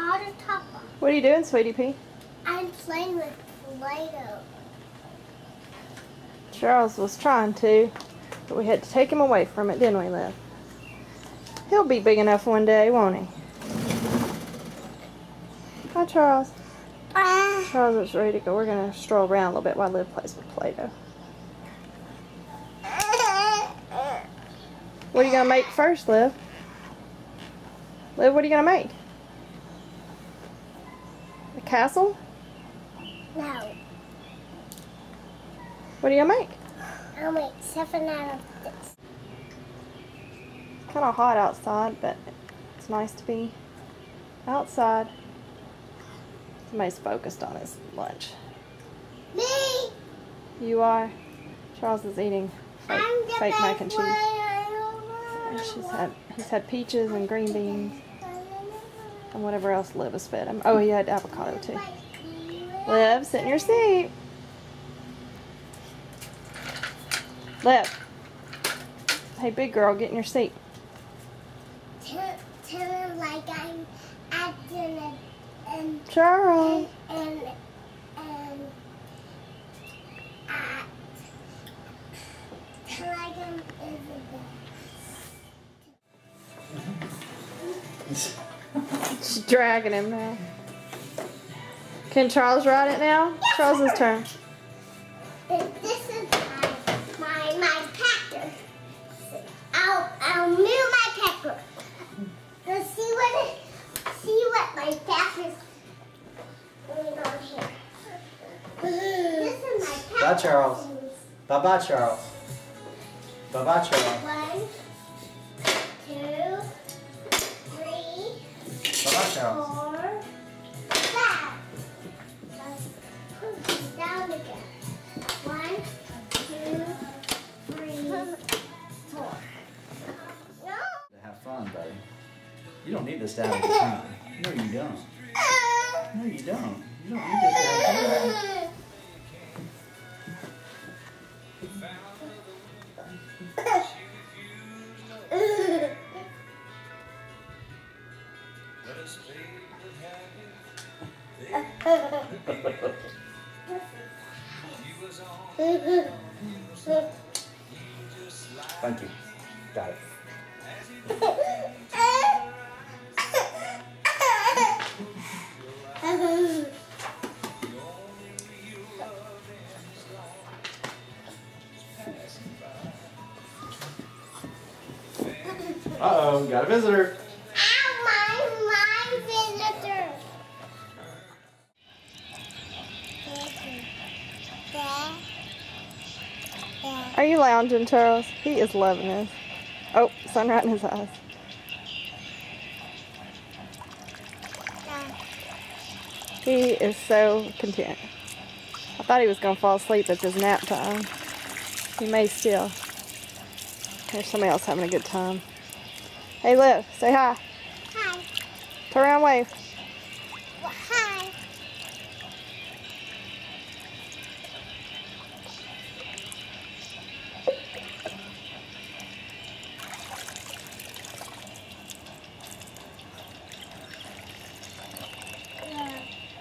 all the top off. What are you doing, Sweetie Pea? I'm playing with Play-Doh. Charles was trying to, but we had to take him away from it, didn't we, Liv? He'll be big enough one day, won't he? Hi, Charles. Charles is ready to go. We're going to stroll around a little bit while Liv plays with Play-Doh. What are you going to make first, Liv? Liv, what are you going to make? A castle? No. What are you going to make? I'll make 7 out of this. It's kind of hot outside, but it's nice to be outside. Somebody's focused on his lunch. Me! You are? Charles is eating fake mac and cheese. And he's had peaches and green beans and whatever else Liv has fed him. Oh, he had avocado too. Liv, sit in your seat. Liv. Hey, big girl, get in your seat. Tell him like I'm acting and Charles. and tell like I'm Isabel. She's dragging him now. Can Charles ride it now? Yes. Charles's turn. This is my pecker. I'll move my pecker. So see what my pecker's going on here. This is my pecker. Bye, Charles. Bye-bye, Charles. Bye-bye, Charles. 1, 2, 3, Bye-bye, Charles. 4, 5. Let's put these down again. 1, 2, 3, 4. No. To have fun, buddy. You don't need this to have a good time. No, you don't. No, you don't. You don't need this to have fun. Thank you. Got it. Uh-oh, got a visitor. My visitor. Are you lounging, Charles? He is loving this. Oh, sun right in his eyes. He is so content. I thought he was going to fall asleep. It's his nap time. He may still. There's somebody else having a good time. Hey, Liv, say hi. Hi. Turn around, wave. Well, hi.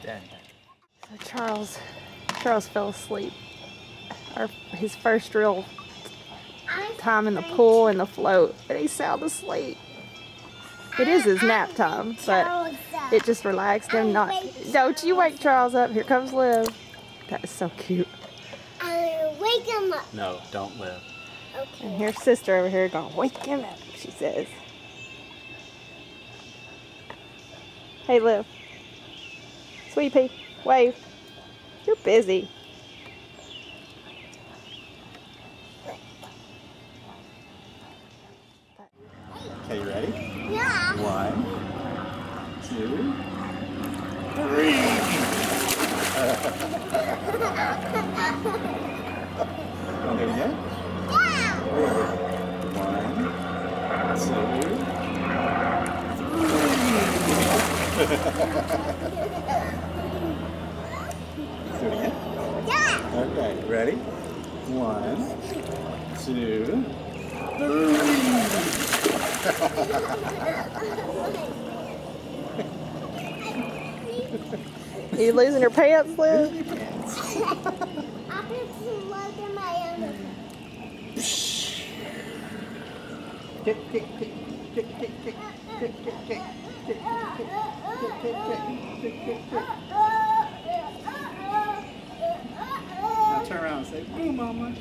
Dad. So Charles fell asleep. His first real time in the pool and the float, but he's sound asleep. It is his nap time, but it just relaxed him. Don't you wake Charles up. Here comes Liv. That is so cute. Wake him up. No, don't live. Okay. And here's sister over here going, wake him up, she says. Hey, Liv. Sweetie Pea, wave. You're busy. Okay, you ready? Yeah. 1, 2, 3. Okay, again? Yeah. 1, 2. Do it again? Yeah. Okay, ready? 1, 2, 3. You losing your pants, Liz? I put some love in my underwear. Tick, tick, tick, tick, tick, tick, tick, tick, tick, tick, tick, tick, tick, tick, tick. Now turn around and say, boo, mama.